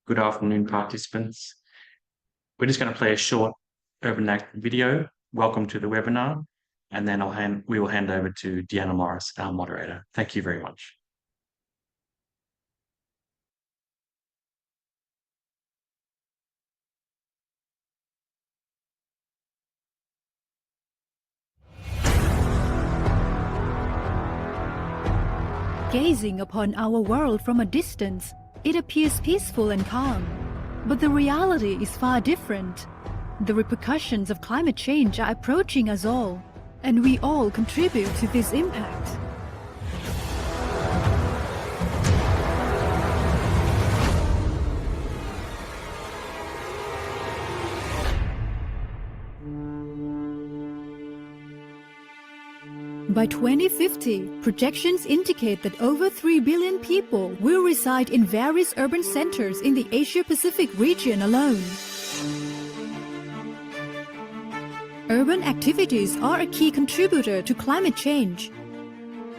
Good afternoon, participants. We're just going to play a short Urban Act video. Welcome to the webinar, and then we will hand over to Deanna Morris, our moderator. Thank you very much. Gazing upon our world from a distance, it appears peaceful and calm. But the reality is far different. The repercussions of climate change are approaching us all, and we all contribute to this impact. By 2050, projections indicate that over 3 billion people will reside in various urban centers in the Asia-Pacific region alone. Urban activities are a key contributor to climate change.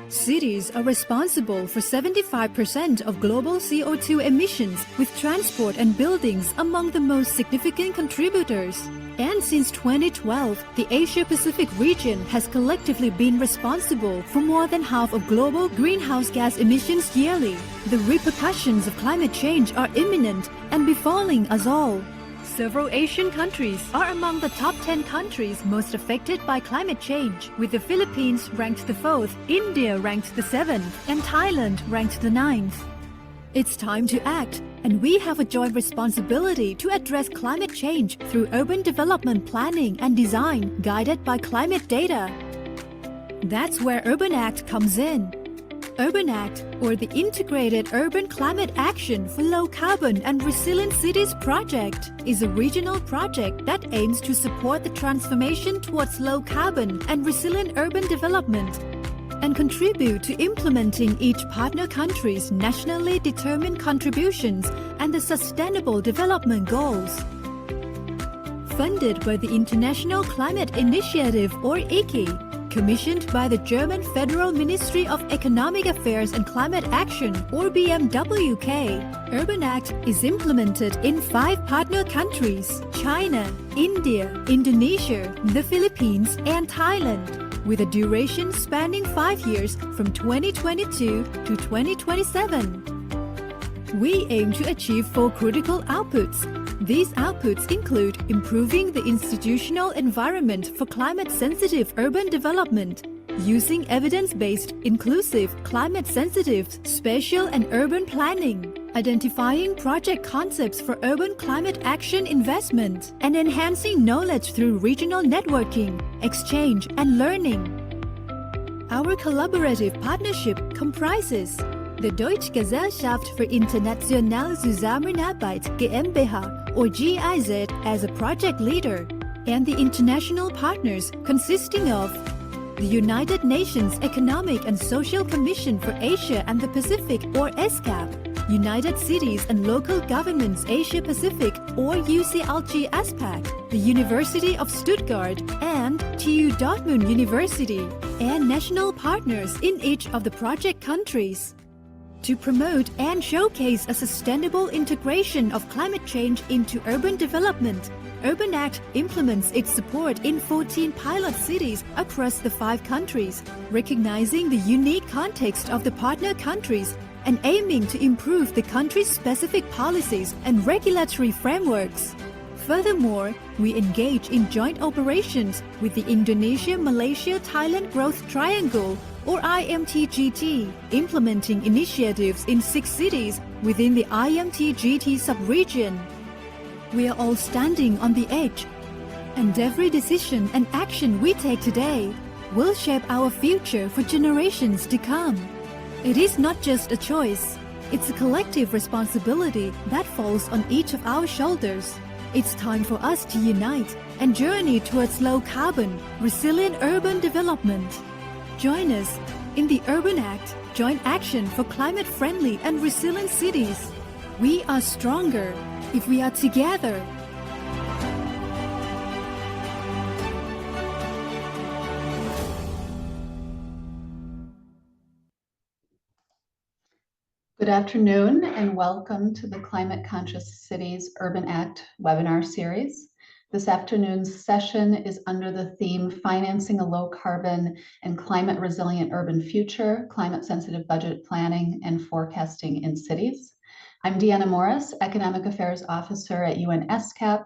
Cities are responsible for 75% of global CO2 emissions, with transport and buildings among the most significant contributors. And since 2012, the Asia-Pacific region has collectively been responsible for more than half of global greenhouse gas emissions yearly. The repercussions of climate change are imminent and befalling us all. Several Asian countries are among the top 10 countries most affected by climate change, with the Philippines ranked the 4th, India ranked the 7th, and Thailand ranked the 9th. It's time to act, and we have a joint responsibility to address climate change through urban development planning and design guided by climate data. That's where Urban Act comes in. Urban Act, or the Integrated Urban Climate Action for Low Carbon and Resilient Cities project, is a regional project that aims to support the transformation towards low carbon and resilient urban development and contribute to implementing each partner country's nationally determined contributions and the Sustainable Development Goals. Funded by the International Climate Initiative, or ICI, commissioned by the German Federal Ministry of Economic Affairs and Climate Action, or BMWK, Urban Act is implemented in 5 partner countries: China, India, Indonesia, the Philippines, and Thailand, with a duration spanning 5 years from 2022 to 2027. We aim to achieve 4 critical outputs. These outputs include improving the institutional environment for climate-sensitive urban development, using evidence-based, inclusive, climate-sensitive, spatial and urban planning, identifying project concepts for urban climate action investment, and enhancing knowledge through regional networking, exchange, and learning. Our collaborative partnership comprises the Deutsche Gesellschaft für internationale Zusammenarbeit GmbH, or GIZ, as a project leader, and the international partners consisting of the United Nations Economic and Social Commission for Asia and the Pacific, or ESCAP, United Cities and Local Governments Asia Pacific, or UCLG ASPAC, the University of Stuttgart, and TU Dortmund University, and national partners in each of the project countries. To promote and showcase a sustainable integration of climate change into urban development, Urban Act implements its support in 14 pilot cities across the 5 countries, recognizing the unique context of the partner countries and aiming to improve the country's specific policies and regulatory frameworks. Furthermore, we engage in joint operations with the Indonesia-Malaysia-Thailand Growth Triangle, or IMTGT, implementing initiatives in 6 cities within the IMTGT sub-region. We are all standing on the edge, and every decision and action we take today will shape our future for generations to come. It is not just a choice, it's a collective responsibility that falls on each of our shoulders. It's time for us to unite and journey towards low-carbon, resilient urban development. Join us in the Urban Act, Joint Action for Climate-Friendly and Resilient Cities. We are stronger if we are together. Good afternoon and welcome to the Climate Conscious Cities Urban Act webinar series. This afternoon's session is under the theme Financing a Low Carbon and Climate Resilient Urban Future, Climate Sensitive Budget Planning and Forecasting in Cities. I'm Deanna Morris, Economic Affairs Officer at UN ESCAP,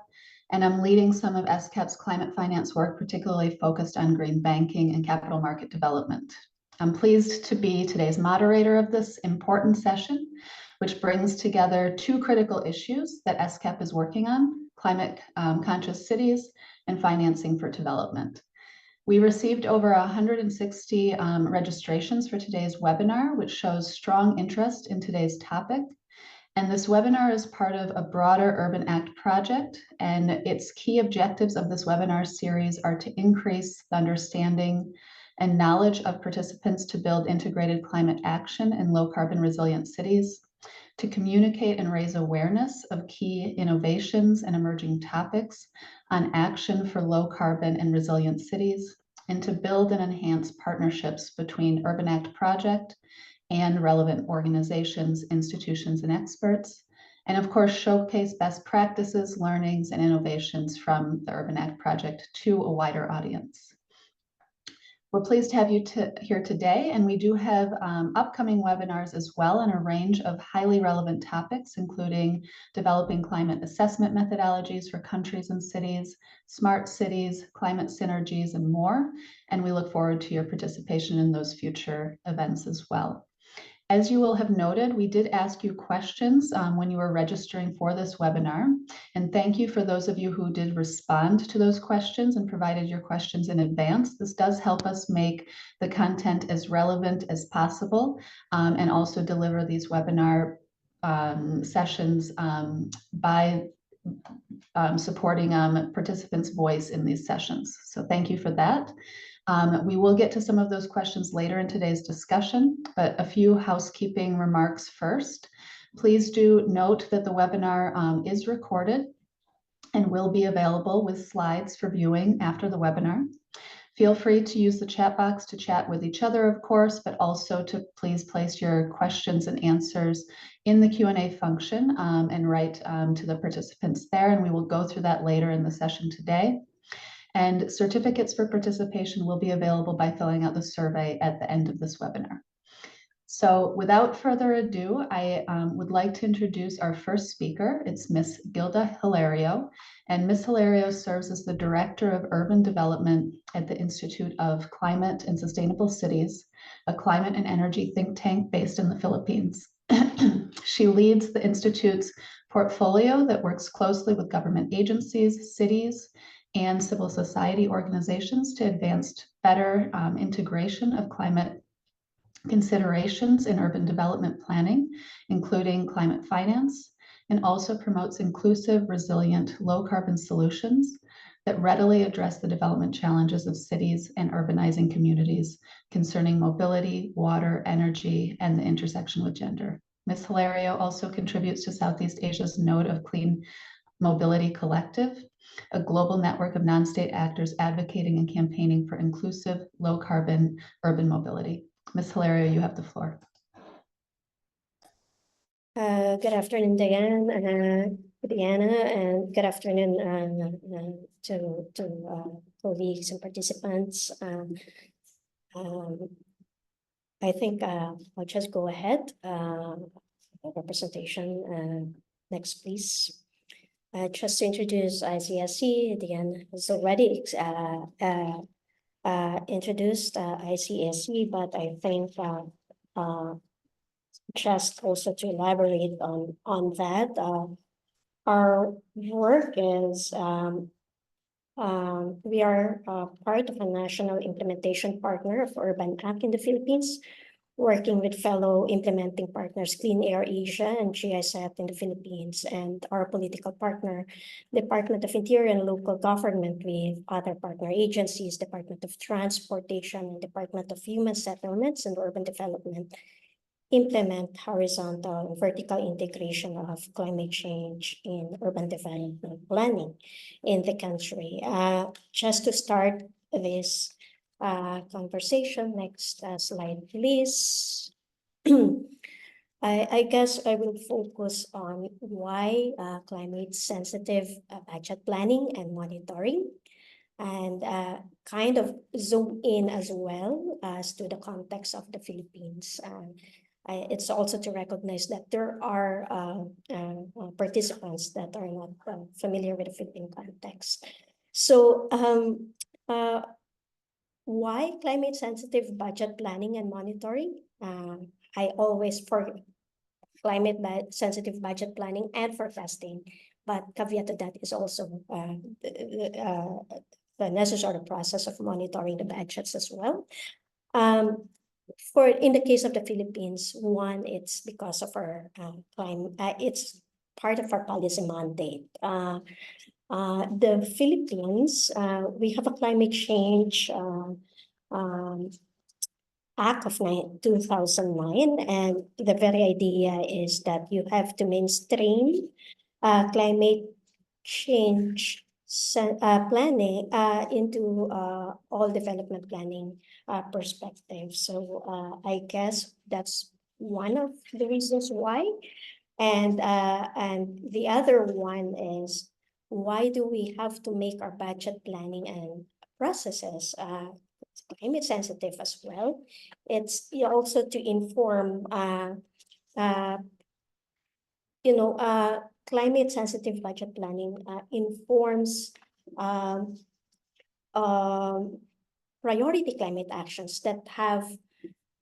and I'm leading some of ESCAP's climate finance work, particularly focused on green banking and capital market development. I'm pleased to be today's moderator of this important session, which brings together two critical issues that ESCAP is working on: climate conscious cities and financing for development. We received over 160 registrations for today's webinar, which shows strong interest in today's topic. And this webinar is part of a broader Urban Act project, and its key objectives of this webinar series are to increase the understanding and knowledge of participants to build integrated climate action in low carbon resilient cities, to communicate and raise awareness of key innovations and emerging topics on action for low carbon and resilient cities, and to build and enhance partnerships between Urban Act project and relevant organizations, institutions, and experts, and of course, showcase best practices, learnings, and innovations from the Urban Act project to a wider audience. We're pleased to have you here today, and we do have upcoming webinars as well on a range of highly relevant topics, including developing climate assessment methodologies for countries and cities, smart cities, climate synergies, and more. And we look forward to your participation in those future events as well. As you will have noted, we did ask you questions when you were registering for this webinar. And thank you for those of you who did respond to those questions and provided your questions in advance. This does help us make the content as relevant as possible and also deliver these webinar sessions by supporting participants' voice in these sessions. So thank you for that. We will get to some of those questions later in today's discussion, but a few housekeeping remarks first. Please do note that the webinar is recorded and will be available with slides for viewing after the webinar. Feel free to use the chat box to chat with each other, of course, but also to please place your questions and answers in the Q&A function and write to the participants there, and we will go through that later in the session today. And certificates for participation will be available by filling out the survey at the end of this webinar. So without further ado, I would like to introduce our first speaker. It's Ms. Gilda Hilario, and Ms. Hilario serves as the Director of Urban Development at the Institute of Climate and Sustainable Cities, a climate and energy think tank based in the Philippines. She leads the Institute's portfolio that works closely with government agencies, cities, and civil society organizations to advance better integration of climate considerations in urban development planning, including climate finance, and also promotes inclusive, resilient, low-carbon solutions that readily address the development challenges of cities and urbanizing communities concerning mobility, water, energy, and the intersection with gender. Ms. Hilario also contributes to Southeast Asia's Node of Clean Mobility Collective, a global network of non-state actors advocating and campaigning for inclusive, low-carbon urban mobility. Ms. Hilario, you have the floor. Good afternoon, Diana, and good afternoon to colleagues and participants. I think I'll just go ahead with the presentation. Next, please. Just to introduce ICSC, Diana has already introduced ICSC, but I think just also to elaborate on that, our work is we are part of a national implementation partner of Urban Act in the Philippines, working with fellow implementing partners, Clean Air Asia and GISAT in the Philippines, and our political partner, Department of Interior and Local Government, with other partner agencies, Department of Transportation, and Department of Human Settlements and Urban Development, implement horizontal and vertical integration of climate change in urban development planning in the country. Just to start this conversation, next slide, please. I guess I will focus on why climate sensitive budget planning and monitoring, and kind of zoom in as well as to the context of the Philippines. It's also to recognize that there are participants that are not familiar with the Philippine context. So why climate sensitive budget planning and monitoring? I always, for climate sensitive budget planning and forecasting, but caveat to that is also the necessary process of monitoring the budgets as well. For in the case of the Philippines, one, it's because of our climate, it's part of our policy mandate. The Philippines, we have a climate change Act of 2009, and the very idea is that you have to mainstream climate change planning into all development planning perspectives. So I guess that's one of the reasons why. And the other one is, why do we have to make our budget planning and processes climate sensitive as well? It's also to inform climate sensitive budget planning informs priority climate actions that have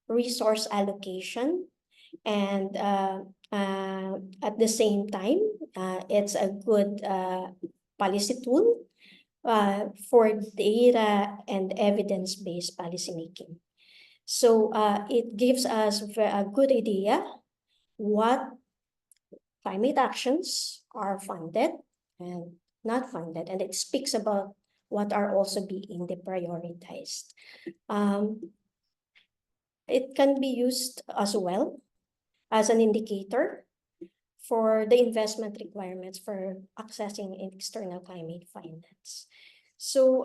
resource allocation, and at the same time, it's a good policy tool for data and evidence-based policymaking. So it gives us a good idea what climate actions are funded and not funded, and it speaks about what are also being deprioritized. It can be used as well as an indicator for the investment requirements for accessing external climate finance. So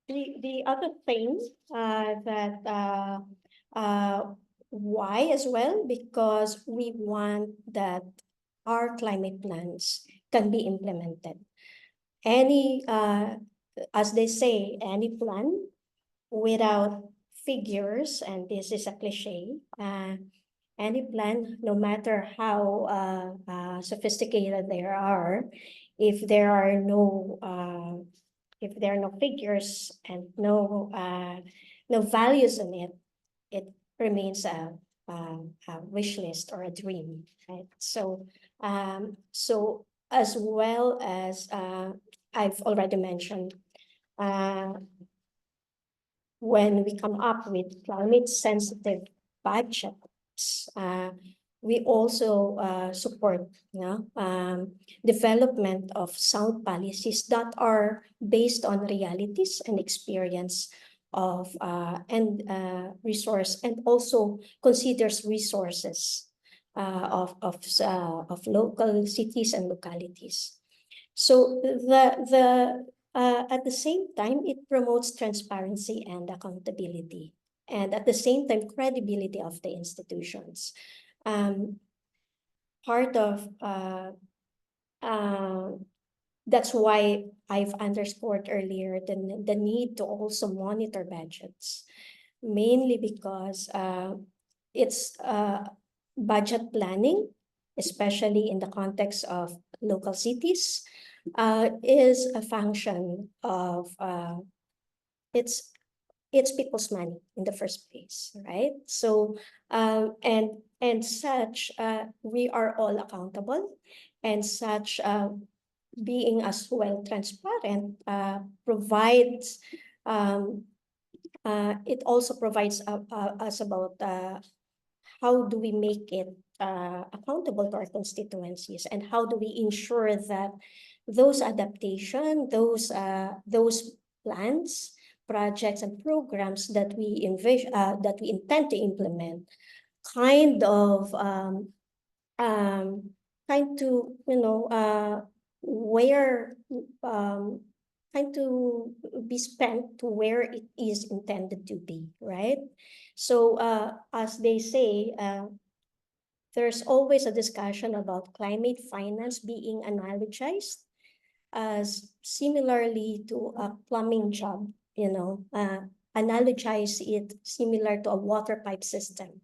the other thing that why as well, because we want that our climate plans can be implemented. Any, as they say, any plan without figures, and this is a cliche, any plan, no matter how sophisticated they are, if there are no figures and no values in it, it remains a wish list or a dream, right? So so as well as I've already mentioned, when we come up with climate sensitive budgets, we also support development of sound policies that are based on realities and experience of resource, and also considers resources of local cities and localities. So at the same time, it promotes transparency and accountability, and at the same time, credibility of the institutions. Part of that's why I've underscored earlier the need to also monitor budgets, mainly because it's budget planning, especially in the context of local cities, is a function of it's people's money in the first place, right? So and such we are all accountable, and such being as well transparent provides it also provides us about how do we make it accountable to our constituencies, and how do we ensure that those adaptation, those plans, projects, and programs that we envision, that we intend to implement, kind to where trying to be spent to where it is intended to be, right? So as they say, there's always a discussion about climate finance being analogized as similarly to a plumbing job, analogize it similar to a water pipe system.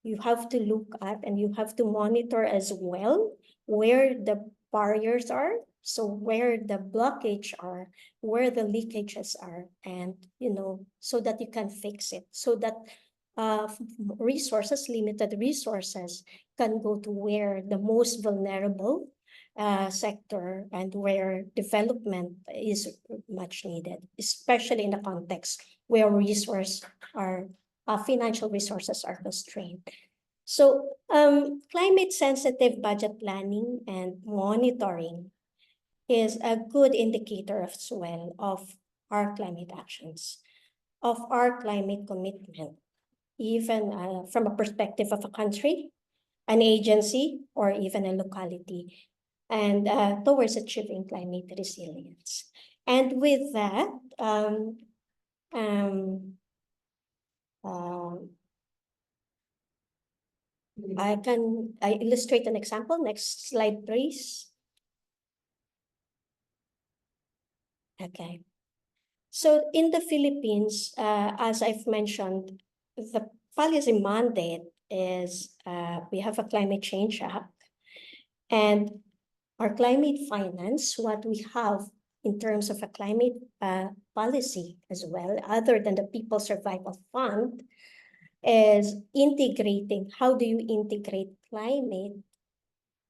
You have to look at and you have to monitor as well where the barriers are, so where the blockage are, where the leakages are, and so that you can fix it, so that limited resources can go to where the most vulnerable sector and where development is much needed, especially in the context where financial resources are constrained. So climate sensitive budget planning and monitoring is a good indicator as well of our climate actions, of our climate commitment, even from a perspective of a country, an agency, or even a locality, and towards achieving climate resilience. And with that, I illustrate an example. Next slide, please. Okay. So in the Philippines, as I've mentioned, the policy mandate is we have a Climate Change Act, and our climate finance, what we have in terms of a climate policy as well, other than the People Survival Fund, is integrating. How do you integrate climate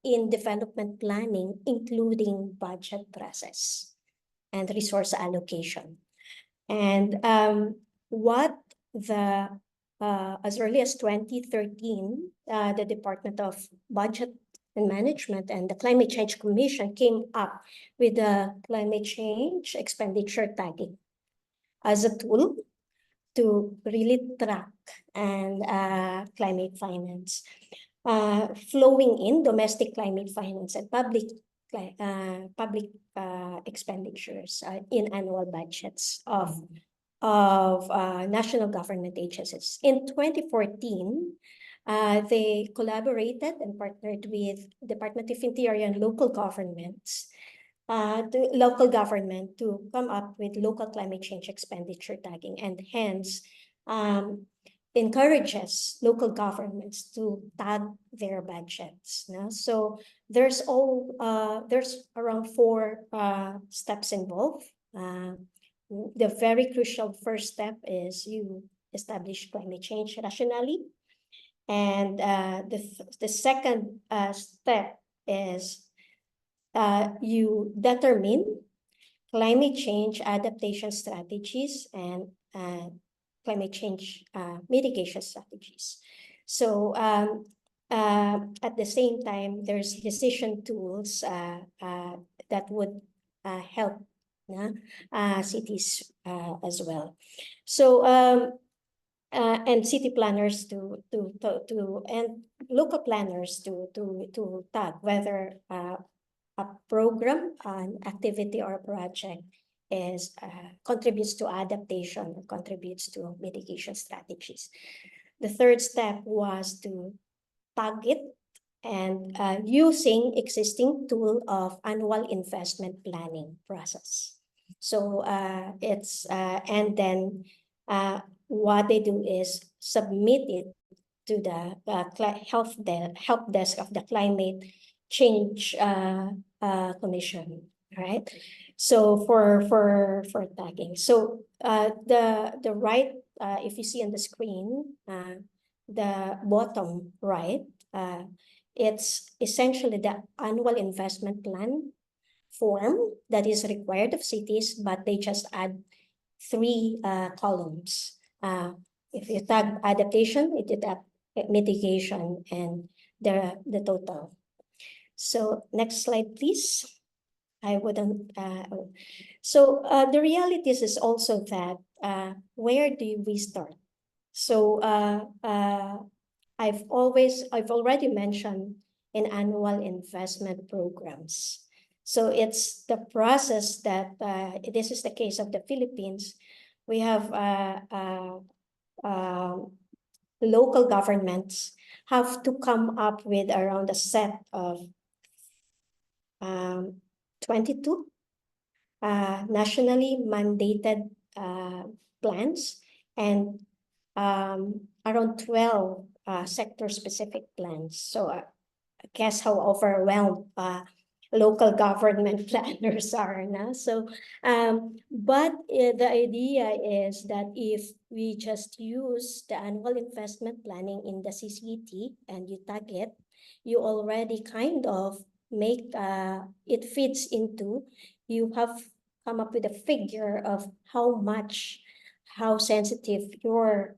in development planning, including budget process and resource allocation? And what as early as 2013, the Department of Budget and Management and the Climate Change Commission came up with the climate change expenditure tagging as a tool to really track and climate finance, flowing in domestic climate finance and public expenditures in annual budgets of national government agencies. In 2014, they collaborated and partnered with Department of Interior and local governments, to come up with local climate change expenditure tagging, and hence encourages local governments to tag their budgets. So there's around 4 steps involved. The very crucial first step is you establish climate change rationally. And the second step is you determine climate change adaptation strategies and climate change mitigation strategies. So at the same time, there's decision tools that would help cities as well. So and city planners and local planners to tag whether a program, an activity, or a project contributes to adaptation or contributes to mitigation strategies. The third step was to tag it and using existing tool of annual investment planning process. So and then what they do is submit it to the help desk of the Climate Change Commission, right? So for tagging. So the right, if you see on the screen, the bottom right, it's essentially the annual investment plan form that is required of cities, but they just add 3 columns. If you tag adaptation, it did mitigation and the total. So next slide, please. I wouldn't. So the reality is also that where do we start? So I've already mentioned in annual investment programs. So it's the process that this is the case of the Philippines. We have local governments have to come up with around a set of 22 nationally mandated plans and around 12 sector-specific plans. So guess how overwhelmed local government planners are now. So, but the idea is that if we just use the annual investment planning in the CCT and you tag it, you already kind of make it fits into, you have come up with a figure of how sensitive your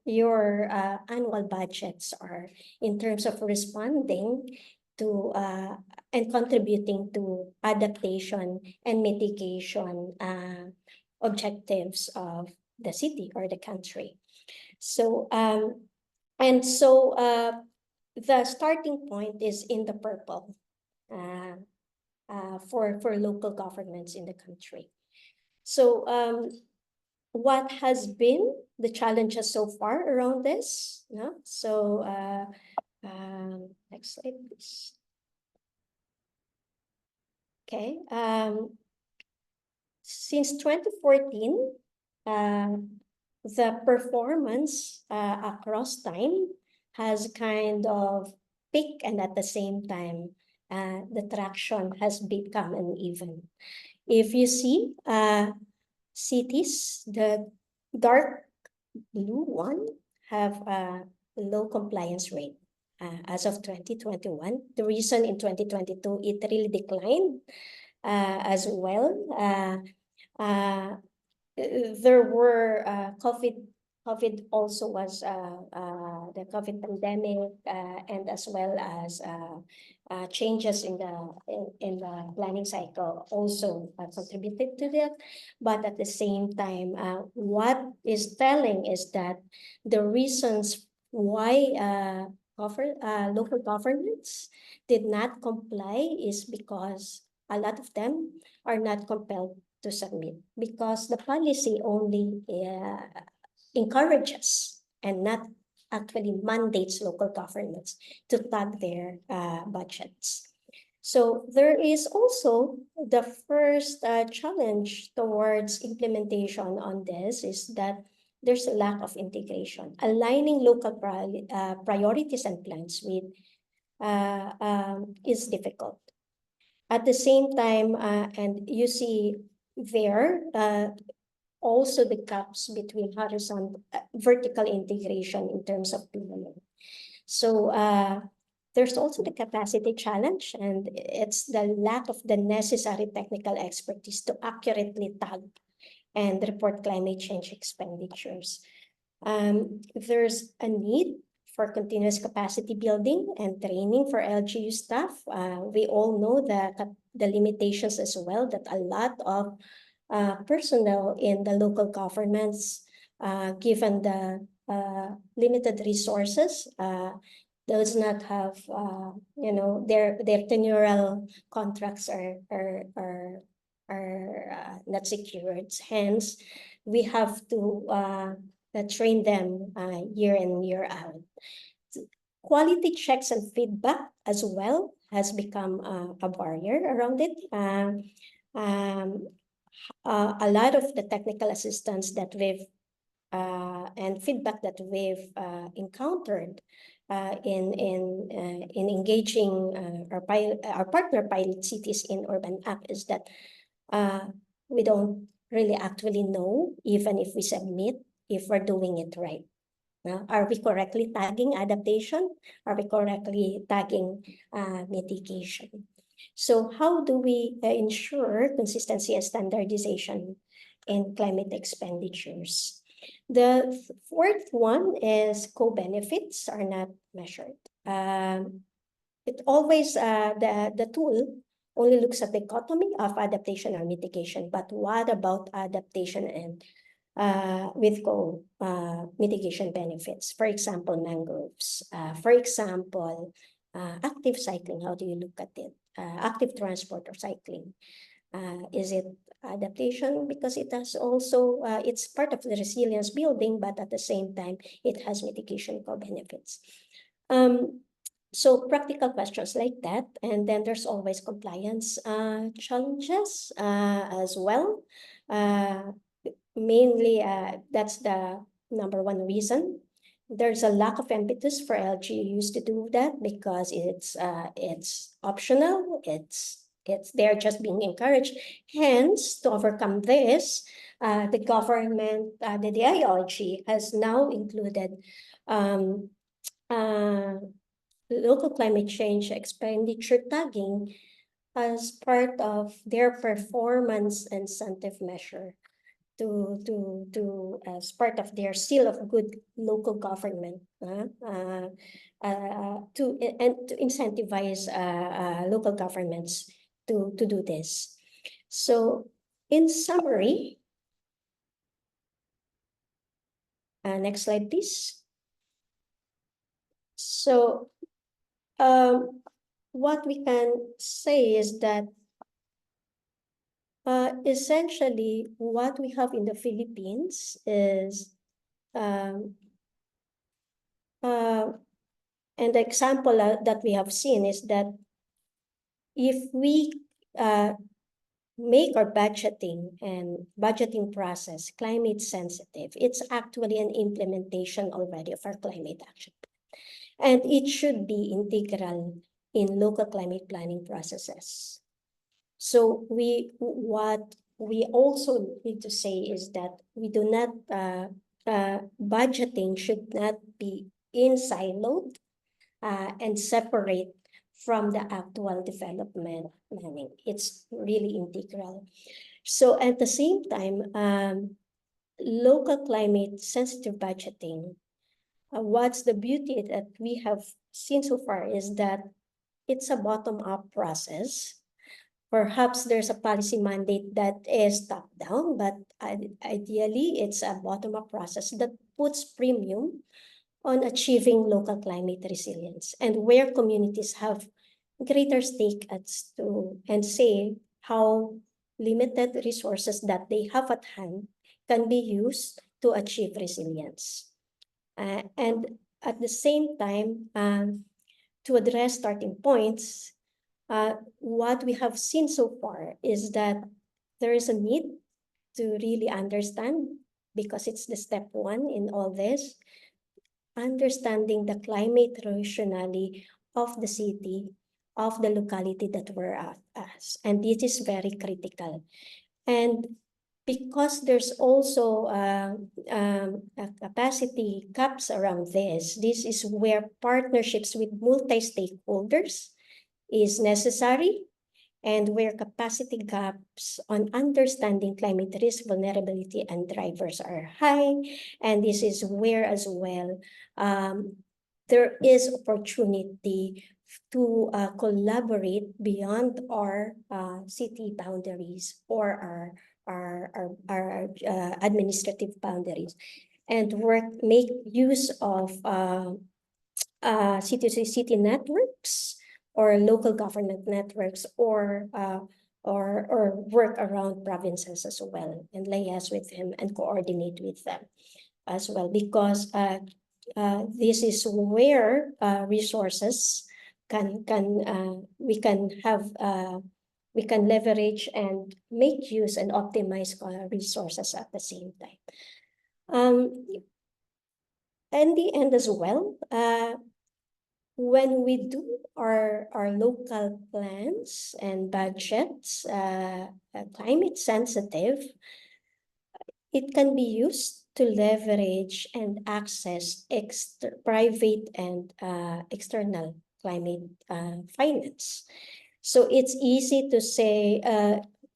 annual budgets are in terms of responding to and contributing to adaptation and mitigation objectives of the city or the country. So the starting point is in the purple for local governments in the country. So what has been the challenges so far around this? No? So next slide, please. Okay. Since 2014, the performance across time has kind of peaked, and at the same time, the traction has become uneven. If you see cities, the dark blue one have a low compliance rate. As of 2021, the reason in 2022, it really declined as well. There were COVID also was the COVID pandemic and as well as changes in the planning cycle also contributed to that. But at the same time, what is telling is that the reasons why local governments did not comply is because a lot of them are not compelled to submit because the policy only encourages and not actually mandates local governments to tag their budgets. So there is also the first challenge towards implementation on this is that there's a lack of integration. Aligning local priorities and plans with is difficult. At the same time, and you see there also the gaps between vertical integration in terms of planning. So there's also the capacity challenge, and it's the lack of the necessary technical expertise to accurately tag and report climate change expenditures. There's a need for continuous capacity building and training for LGU staff. We all know the limitations as well, that a lot of personnel in the local governments, given the limited resources, does not have, their tenural contracts are not secured. Hence, we have to train them year in, year out. Quality checks and feedback as well has become a barrier around it. A lot of the technical assistance that we've and feedback that we've encountered in engaging our partner pilot cities in Urban Act is that we don't really actually know, even if we submit, if we're doing it right. Are we correctly tagging adaptation? Are we correctly tagging mitigation? So how do we ensure consistency and standardization in climate expenditures? The fourth one is co-benefits are not measured. It always, the tool only looks at the dichotomy of adaptation or mitigation, but what about adaptation and with mitigation benefits? For example, mangroves. For example, active cycling, how do you look at it? active transport or cycling. Is it adaptation? Because it has also, it's part of the resilience building, but at the same time, it has mitigation co-benefits. So practical questions like that. And then there's always compliance challenges as well. Mainly, that's the number one reason. There's a lack of impetus for LGUs to do that because it's optional. They're just being encouraged. Hence, to overcome this, the government, the DILG has now included local climate change expenditure tagging as part of their performance incentive measure as part of their seal of good local government to incentivize local governments to do this. So in summary, next slide, please. So what we can say is that essentially what we have in the Philippines is and the example that we have seen is that if we make our budgeting process climate sensitive, it's actually an implementation already of our climate action plan. And it should be integral in local climate planning processes. So what we also need to say is that we do not, budgeting should not be siloed and separate from the actual development planning. It's really integral. So at the same time, local climate sensitive budgeting, what's the beauty that we have seen so far is that it's a bottom-up process. Perhaps there's a policy mandate that is top-down, but ideally it's a bottom-up process that puts premium on achieving local climate resilience and where communities have greater stake and say how limited resources that they have at hand can be used to achieve resilience. And at the same time, to address starting points, what we have seen so far is that there is a need to really understand, because it's the step one in all this, understanding the climate rationality of the city, of the locality that we're at. And this is very critical. And because there's also a capacity gaps around this is where partnerships with multi-stakeholders is necessary, and where capacity gaps on understanding climate risk, vulnerability, and drivers are high. And this is where as well there is opportunity to collaborate beyond our city boundaries or our administrative boundaries, and make use of city networks or local government networks, or work around provinces as well, and liaise with them and coordinate with them as well, because this is where resources we can leverage and make use and optimize resources at the same time. In the end as well, when we do our local plans and budgets, climate sensitive, it can be used to leverage and access private and external climate finance. So it's easy to say,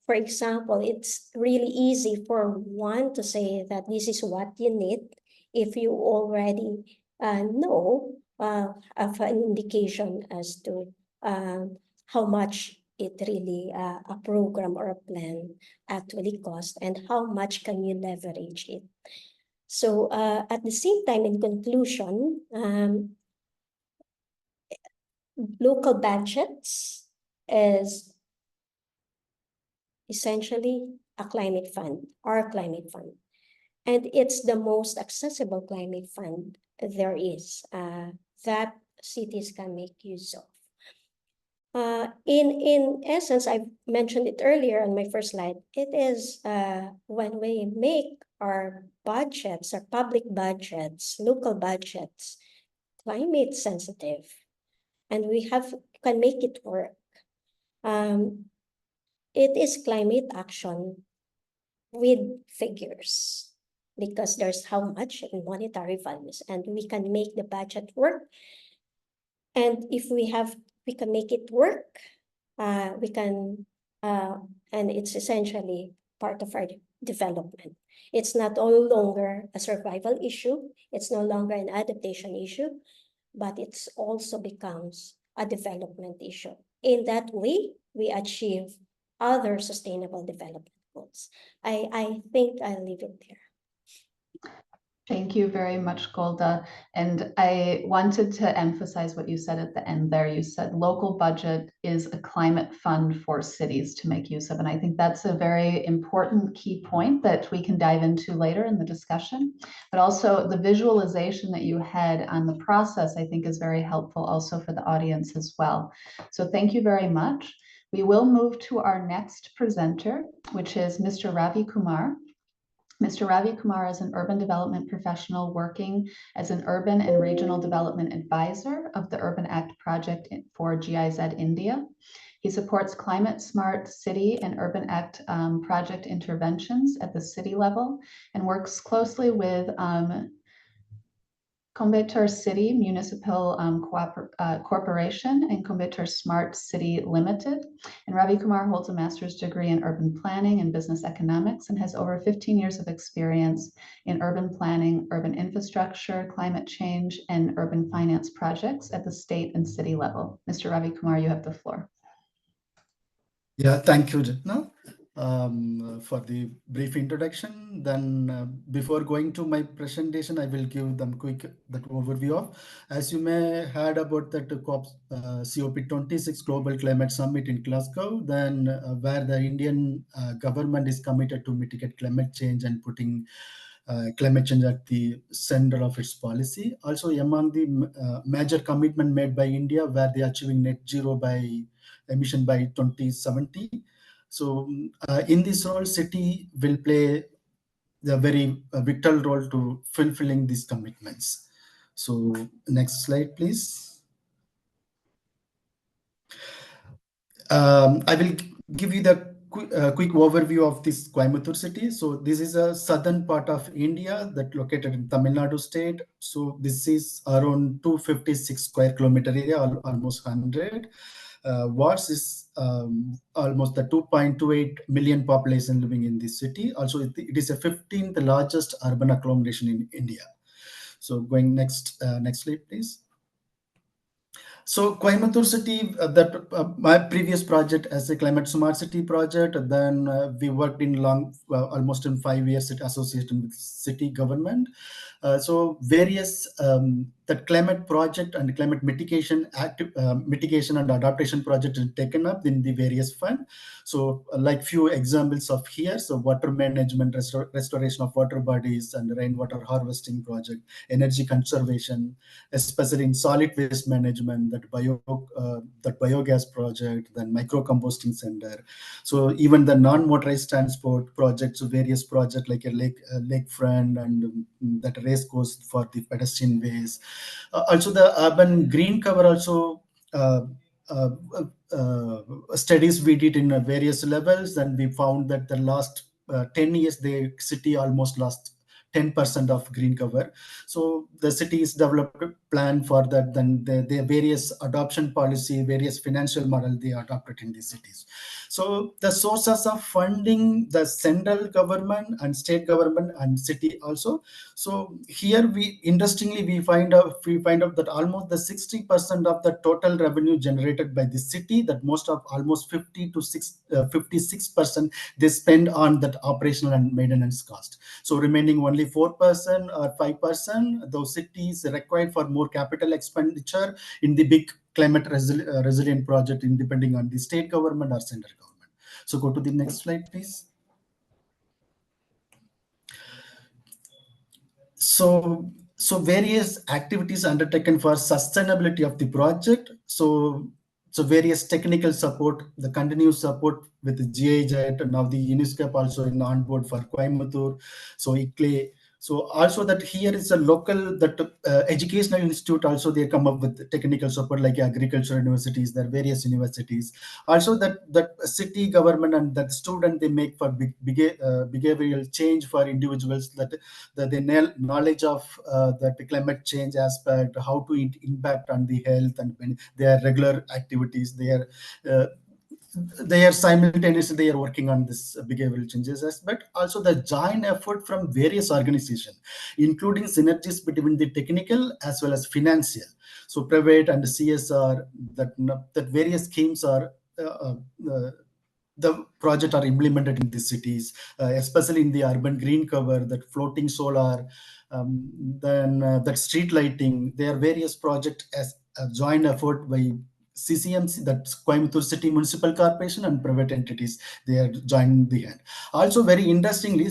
for example, it's really easy for one to say that this is what you need if you already know of an indication as to how much it really a program or a plan actually costs, and how much can you leverage it. So at the same time, in conclusion, local budgets is essentially a climate fund, our climate fund. And it's the most accessible climate fund there is that cities can make use of. In essence, I mentioned it earlier on my first slide, it is when we make our budgets, our public budgets, local budgets, climate sensitive, and we can make it work. It is climate action with figures, because there's how much in monetary values, and we can make the budget work. And if we can make it work, we can, and it's essentially part of our development. It's not no longer a survival issue. It's no longer an adaptation issue, but it's also becomes a development issue. In that way, we achieve other sustainable development goals. I think I'll leave it there. Thank you very much, Golda. And I wanted to emphasize what you said at the end there. You said local budget is a climate fund for cities to make use of. And I think that's a very important key point that we can dive into later in the discussion. But also the visualization that you had on the process, I think is very helpful also for the audience as well. So thank you very much. We will move to our next presenter, which is Mr. Ravi Kumar. Mr. Ravi Kumar is an urban development professional working as an urban and regional development advisor of the Urban Act project for GIZ India. He supports climate smart city and Urban Act project interventions at the city level and works closely with Coimbatore City Municipal Corporation and Coimbatore Smart City Limited. And Ravi Kumar holds a master's degree in urban planning and business economics and has over 15 years of experience in urban planning, urban infrastructure, climate change, and urban finance projects at the state and city level. Mr. Ravi Kumar, you have the floor. Yeah, thank you, Jitna, for the brief introduction. Then before going to my presentation, I will give them quick overview of, as you may heard about that COP26 Global Climate Summit in Glasgow, then where the Indian government is committed to mitigate climate change and putting climate change at the center of its policy. Also among the major commitment made by India, where they are achieving net zero by emission by 2070. So in this role, city will play the very vital role to fulfilling these commitments. So next slide, please. I will give you the quick overview of this Coimbatore city. So this is a southern part of India that located in Tamil Nadu state. So this is around 256 square kilometer area, almost 100. Watts is almost the 2.28 million population living in this city. Also, it is a 15th largest urban agglomeration in India. So going next slide, please. So Coimbatore city, my previous project as a climate smart city project, then we worked in almost in 5 years associated with city government. So various the climate project and climate mitigation mitigation and adaptation project is taken up in the various fund. So like few examples of here, so water management, restoration of water bodies and rainwater harvesting project, energy conservation, especially in solid waste management, that biogas project, then micro composting center. So even the non-motorized transport projects, various projects like a lakefront and that race course for the pedestrian ways. Also the urban green cover also studies we did in various levels, and we found that the last 10 years the city almost lost 10% of green cover. So the city is developed a plan for that. Then the various adoption policy, various financial model they adopted in these cities. So the sources of funding, the central government and state government and city also. So here interestingly we find out that almost the 60% of the total revenue generated by the city, that most of almost 56% they spend on that operational and maintenance cost. So remaining only 4% or 5%, those cities required for more capital expenditure in the big resilient project in depending on the state government or central government. So go to the next slide, please. So various activities undertaken for sustainability of the project. So various technical support, the continuous support with the GIZ, and now the ESCAP also in on board for Coimbatore. So ICLE. So also that here is a local educational institute also they come up with technical support like agricultural universities, there are various universities. Also that city government and that student they make for behavioral change for individuals that the knowledge of that climate change aspect, how to impact on the health and their regular activities. They are simultaneously they are working on this behavioral changes aspect. Also the joint effort from various organizations, including synergies between the technical as well as financial. So private and CSR, that various schemes are the project are implemented in the cities, especially in the urban green cover, that floating solar, then that street lighting. There are various projects as a joint effort by CCMC, that's Coimbatore City Municipal Corporation, and private entities. They are joining the hand. Also, very interestingly,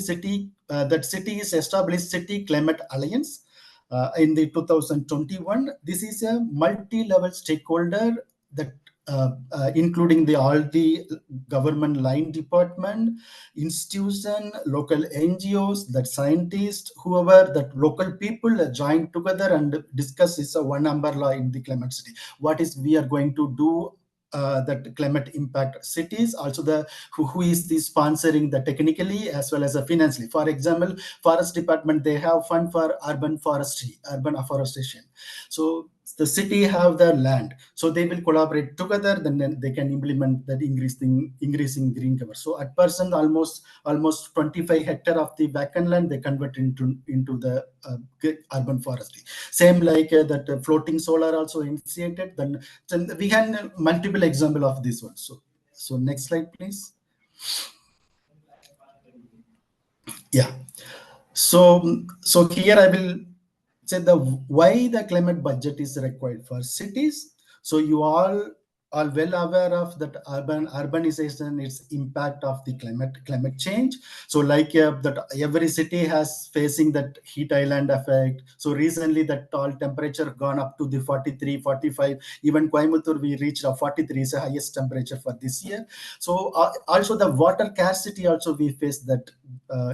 that city is established City Climate Alliance in the 2021. This is a multi-level stakeholder that including all the government line department, institution, local NGOs, that scientists, whoever, that local people join together and discuss is a one umbrella in the climate city. What is we are going to do that climate impact cities, also who is the sponsoring the technically as well as financially. For example, forest department, they have fund for urban forestry, urban afforestation. So the city have their land, so they will collaborate together, then they can implement that increasing green cover. So at present, almost 25 hectare of the vacant land they convert into the urban forestry. Same like that floating solar also initiated. Then we had multiple example of this one. So next slide, please. Yeah. So here I will say why the climate budget is required for cities. So you all are well aware of that urbanization, its impact of the climate change. So like that every city has facing that heat island effect. So recently that all temperature gone up to the 43, 45. Even Coimbatore we reached a 43 is the highest temperature for this year. So also the water scarcity also we face that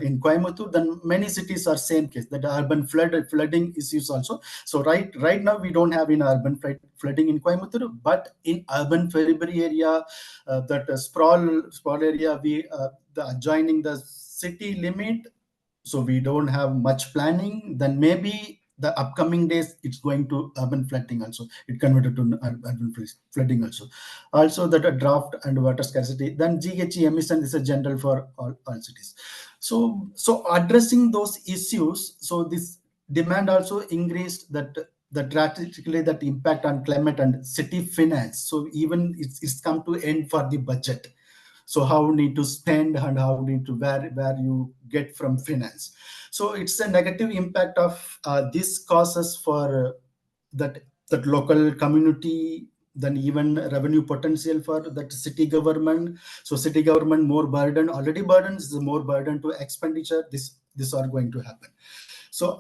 in Coimbatore. Then many cities are same case, that urban flooding issues also. So right now we don't have in urban flooding in Coimbatore, but in urban periphery area, that sprawl area, we the adjoining the city limit, so we don't have much planning. Then maybe the upcoming days it's going to urban flooding also, it converted to urban flooding also that a drought and water scarcity. Then GHG emission is a general for all cities. So addressing those issues, so this demand also increased that drastically that impact on climate and city finance. So even it's come to end for the budget. So how we need to spend and how we need to where you get from finance. So it's a negative impact of this causes for that local community, then even revenue potential for that city government. So city government more burden, already burdens, is more burden to expenditure. This are going to happen. So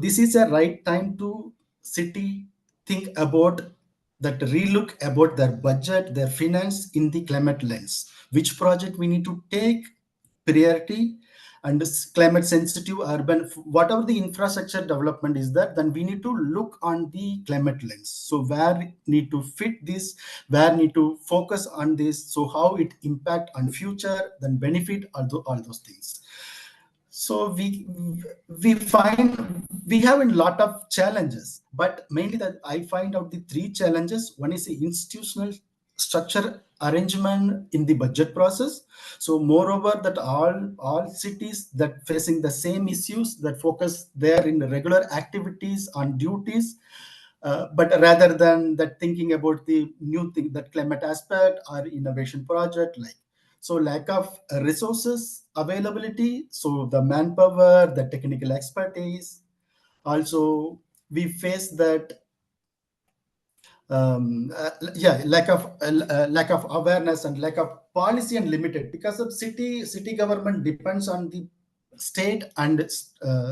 this is a right time to city think about that, relook about their budget, their finance in the climate lens. Which project we need to take priority, and this climate sensitive urban, whatever the infrastructure development is there, then we need to look on the climate lens. So where need to fit this, where need to focus on this, so how it impact on future, then benefit all those things. So we find we have a lot of challenges, but mainly that I find out the three challenges. One is the institutional structure arrangement in the budget process. So moreover that all cities that facing the same issues, that focus there in the regular activities on duties, but rather than that thinking about the new thing, that climate aspect or innovation project, like so lack of resources availability, so the manpower, the technical expertise. Also we face that lack of awareness and lack of policy and limited, because of city government depends on the state and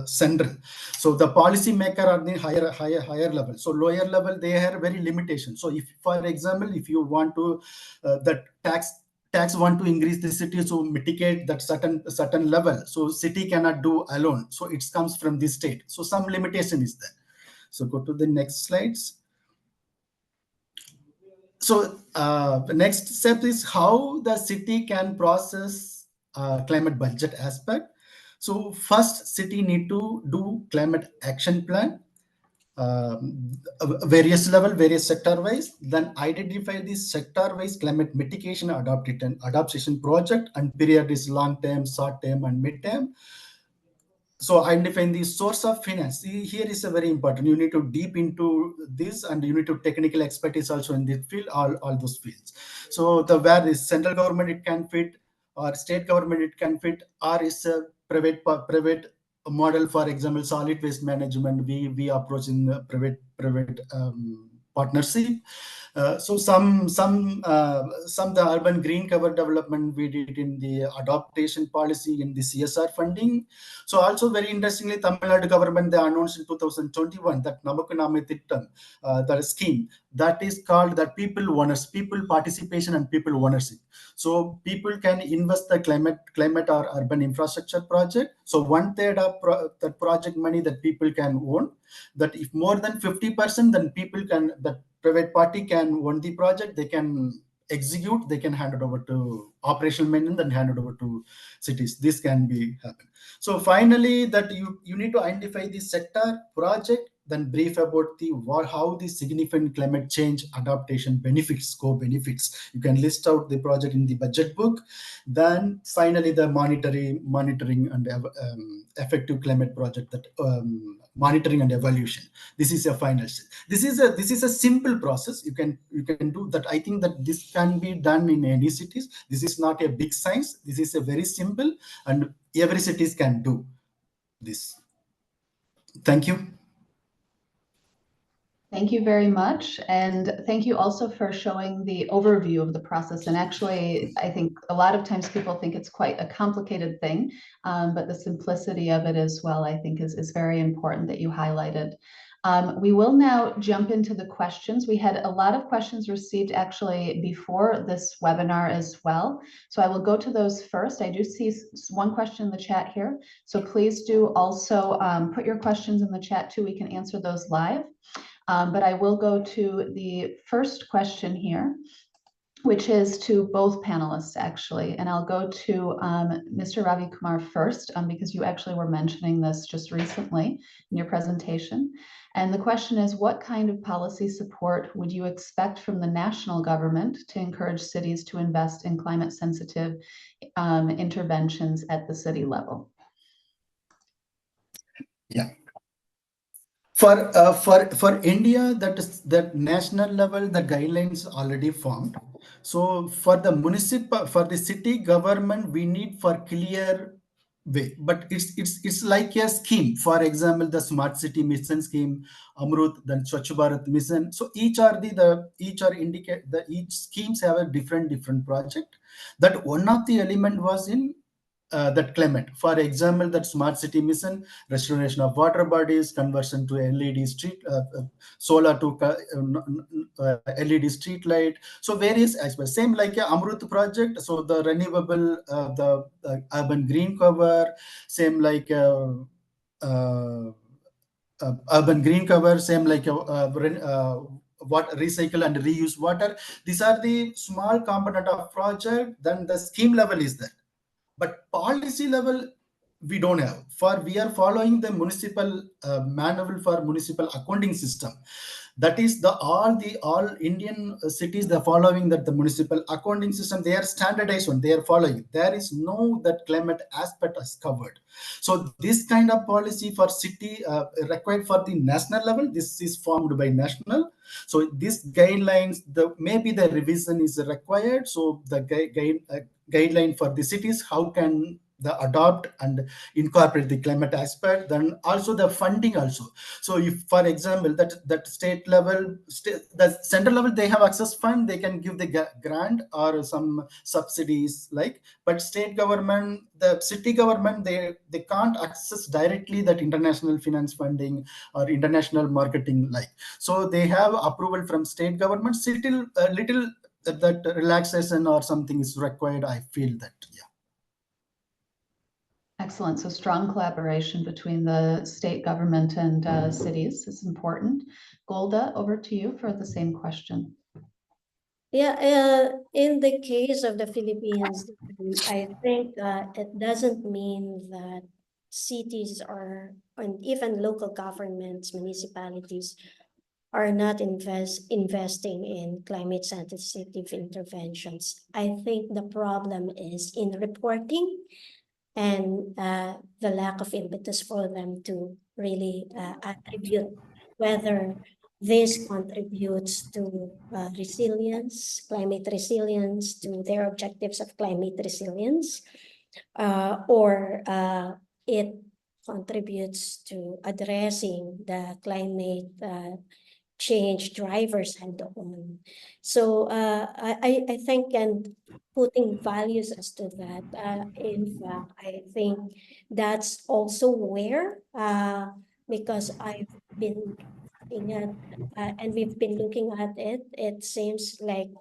central. So the policy maker are the higher level. So lower level, they have very limitation. So if, for example, if you want to that tax want to increase the city, so mitigate that certain level, so city cannot do alone, so it comes from the state, so some limitation is there. So go to the next slides. So the next step is how the city can process climate budget aspect. So first, city need to do climate action plan, various level, various sector wise, then identify the sector wise climate mitigation adaptation project, and period is long term, short term, and mid term. So identifying the source of finance. Here is a very important. You need to deep into this, and you need to technical expertise also in this field, all those fields. So the where is central government it can fit, or state government it can fit, or is a private model. For example, solid waste management, we approach in private partnership. So some the urban green cover development we did in the adaptation policy in the CSR funding. So also very interestingly, Tamil Nadu government, they announced in 2021 that Namakku Name Thittam, that scheme that is called that people owners, people participation and people ownership. So people can invest the climate or urban infrastructure project. So 1/3 of that project money that people can own. That if more than 50%, then people can, that private party can own the project, they can execute, they can hand it over to operational maintenance and hand it over to cities. This can be happen. So finally, that you need to identify the sector project, then brief about the how the significant climate change adaptation benefits, co-benefits. You can list out the project in the budget book. Then finally, the monitoring and effective climate project, that monitoring and evaluation. This is a final step. This is a simple process. You can do that. I think that this can be done in any cities. This is not a big science. This is a very simple, and every cities can do this. Thank you. Thank you very much. And thank you also for showing the overview of the process. And actually, I think a lot of times people think it's quite a complicated thing, but the simplicity of it as well, I think is very important that you highlighted. We will now jump into the questions. We had a lot of questions received actually before this webinar as well. So I will go to those first. I do see one question in the chat here. So please do also put your questions in the chat too. We can answer those live. But I will go to the first question here, which is to both panelists actually. And I'll go to Mr. Ravi Kumar first, because you actually were mentioning this just recently in your presentation. And the question is, what kind of policy support would you expect from the national government to encourage cities to invest in climate sensitive interventions at the city level? Yeah. For India, that national level, the guidelines already formed. So for the city government, we need for clear way. But it's like a scheme. For example, the Smart City Mission scheme, Amrut, then Swachh Bharat Mission. So each schemes have a different project. That one of the element was in that climate. For example, that Smart City Mission, restoration of water bodies, conversion to LED street, solar to LED street light. So various aspects. Same like a Amrut project. So the renewable, the urban green cover. Same like urban green cover. Same like what recycle and reuse water. These are the small component of project. Then the scheme level is there. But policy level, we don't have. We are following the municipal manual for municipal accounting system. That is all Indian cities, they're following that the municipal accounting system, they are standardized one, they are following. There is no that climate aspect is covered. So this kind of policy for city required for the national level, this is formed by national. So these guidelines, maybe the revision is required. So the guideline for the cities, how can adopt and incorporate the climate aspect. Then also the funding also. So if, for example, that state level, the central level, they have access fund, they can give the grant or some subsidies but state government, the city government, they can't access directly that international finance funding or international marketing so they have approval from state government. Still little that relaxation or something is required, I feel that. Excellent. So strong collaboration between the state government and cities is important. Golda, over to you for the same question. Yeah, in the case of the Philippines, I think it doesn't mean that cities and even local governments, municipalities are not investing in climate sensitive interventions. I think the problem is in reporting and the lack of impetus for them to really attribute whether this contributes to resilience, climate resilience, to their objectives of climate resilience, or it contributes to addressing the climate change drivers head on. So I think, and putting values as to that, in fact, I think that's also where, because I've been looking at, and we've been looking at it, it seems like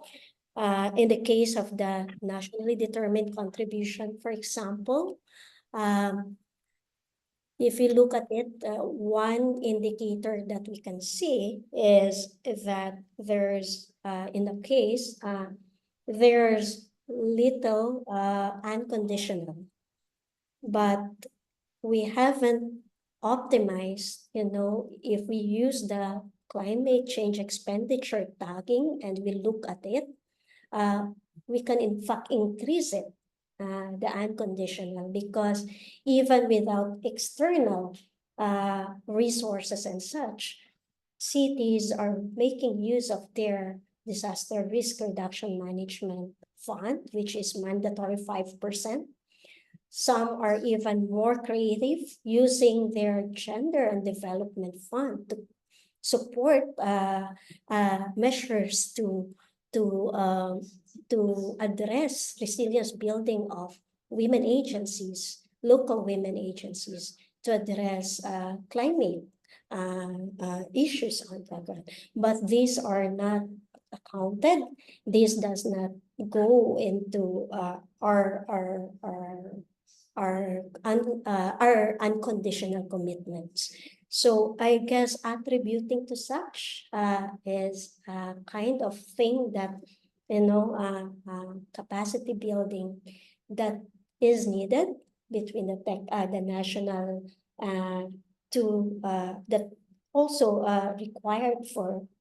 in the case of the nationally determined contribution, for example, if you look at it, one indicator that we can see is that there's, in the case, there's little unconditional, but we haven't optimized, if we use the climate change expenditure tagging and we look at it, we can in fact increase it, the unconditional, because even without external resources and such, cities are making use of their disaster risk reduction management fund, which is mandatory 5%. Some are even more creative, using their gender and development fund to support measures to address resilience building of women agencies, local women agencies, to address climate issues on the ground. But these are not accounted. This does not go into our unconditional commitments. So I guess attributing to such is a kind of thing that, capacity building that is needed between the national that also required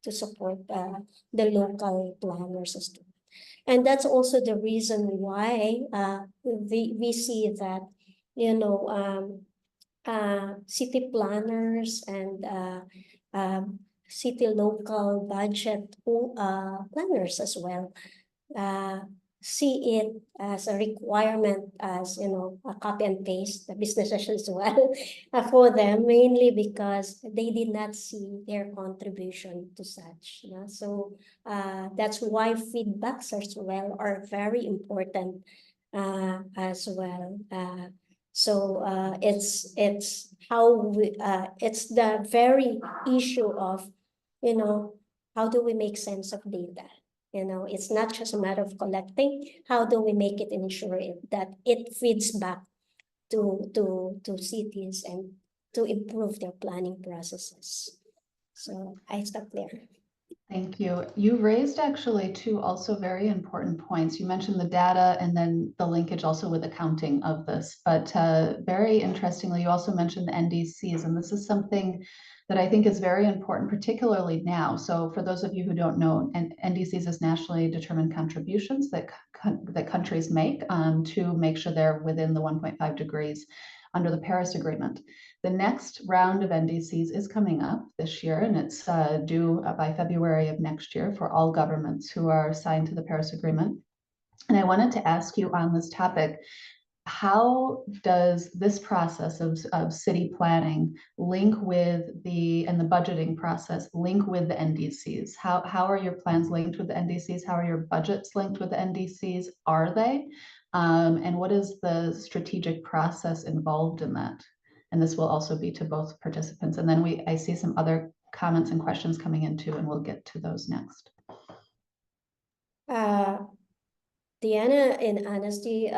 to support the local planners as well. And that's also the reason why we see that, city planners and city local budget planners as well see it as a requirement, as a copy and paste the businesses as well for them, mainly because they did not see their contribution to such. So that's why feedbacks as well are very important as well. So it's how we it's the very issue of how do we make sense of data. It's not just a matter of collecting. How do we make it and ensure that it feeds back to cities and to improve their planning processes? So I stop there. Thank you. You raised actually two also very important points. You mentioned the data and then the linkage also with accounting of this, but very interestingly, you also mentioned the NDCs, and this is something that I think is very important, particularly now. So for those of you who don't know, NDCs is nationally determined contributions that countries make to make sure they're within the 1.5 degrees under the Paris Agreement. The next round of NDCs is coming up this year, and it's due by February of next year for all governments who are signed to the Paris Agreement. And I wanted to ask you on this topic, how does this process of city planning link with and the budgeting process link with the NDCs? How are your plans linked with the NDCs? How are your budgets linked with the NDCs? Are they? And what is the strategic process involved in that? And this will also be to both participants. And then I see some other comments and questions coming in too, and we'll get to those next. Diana, in honesty,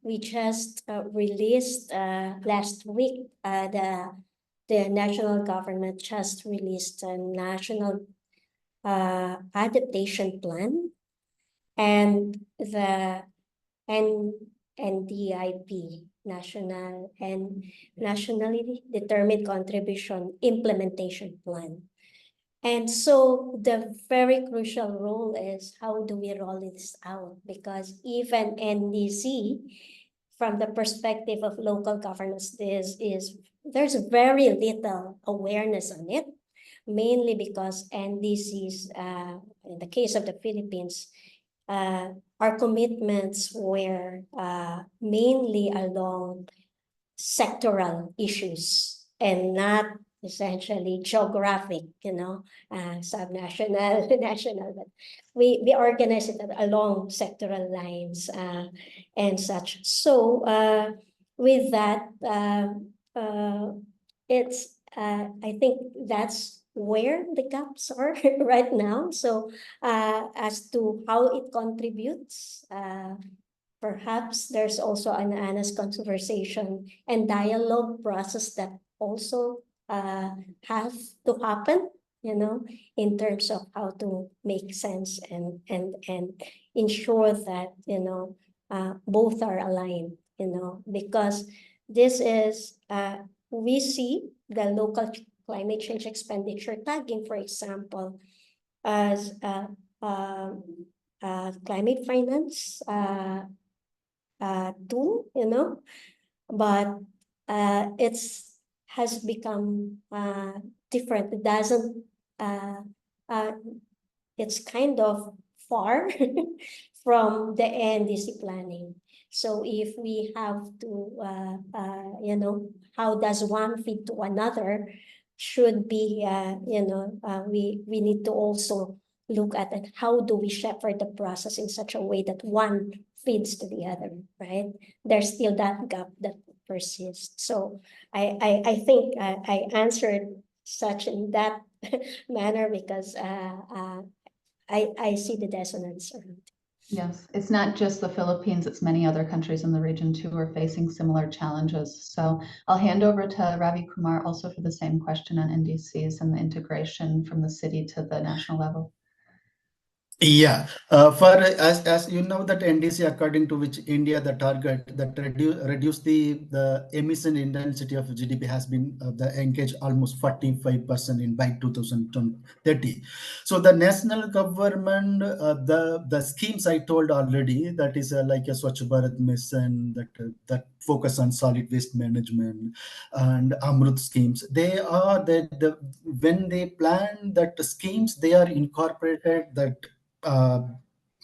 we just released last week, the national government just released a national adaptation plan, and the NDIP, National and Nationally Determined Contribution Implementation Plan. And so the very crucial role is how do we roll this out? Because even NDC, from the perspective of local governance, there's very little awareness on it, mainly because NDCs, in the case of the Philippines, our commitments were mainly along sectoral issues and not essentially geographic, subnational, national, but we organize it along sectoral lines and such. So with that, I think that's where the gaps are right now. So as to how it contributes, perhaps there's also an honest conversation and dialogue process that also have to happen, in terms of how to make sense and ensure that, both are aligned, because this is, we see the local climate change expenditure tagging, for example, as climate finance tool, but has become different. It doesn't, it's kind of far from the NDC planning. So if we have to, how does one fit to another, should be, we need to also look at it. How do we shepherd the process in such a way that one feeds to the other, right? There's still that gap that persists. So I think I answered such in that manner because I see the dissonance around. Yes, it's not just the Philippines, it's many other countries in the region too who are facing similar challenges. So I'll hand over to Ravi Kumar also for the same question on NDCs and the integration from the city to the national level. Yeah, as you know that NDC, according to which India the target that reduce the emission intensity of GDP has been the engage almost 45% in by 2030. So the national government, the schemes I told already, that is like a Swachh Bharat mission that focus on solid waste management and Amrut schemes. They are when they plan that schemes, they are incorporated that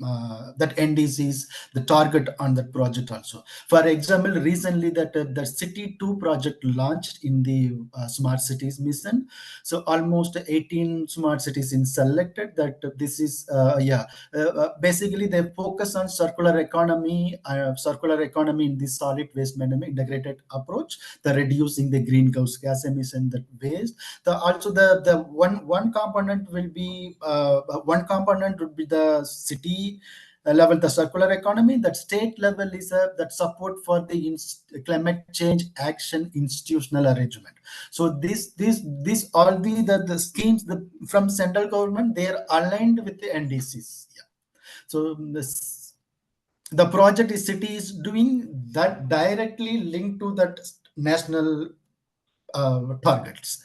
NDCs, the target on that project also. For example, recently the City 2 project launched in the Smart Cities mission. So almost 18 smart cities in selected that this is, basically they focus on circular economy in this solid waste management integrated approach, the reducing the greenhouse gas emission, that waste. Also the one component will be, one component would be the city level, the circular economy. That state level is that support for the climate change action institutional arrangement. So this all the schemes from central government, they are aligned with the NDCs. Yeah. So the project is city is doing that directly linked to that national targets.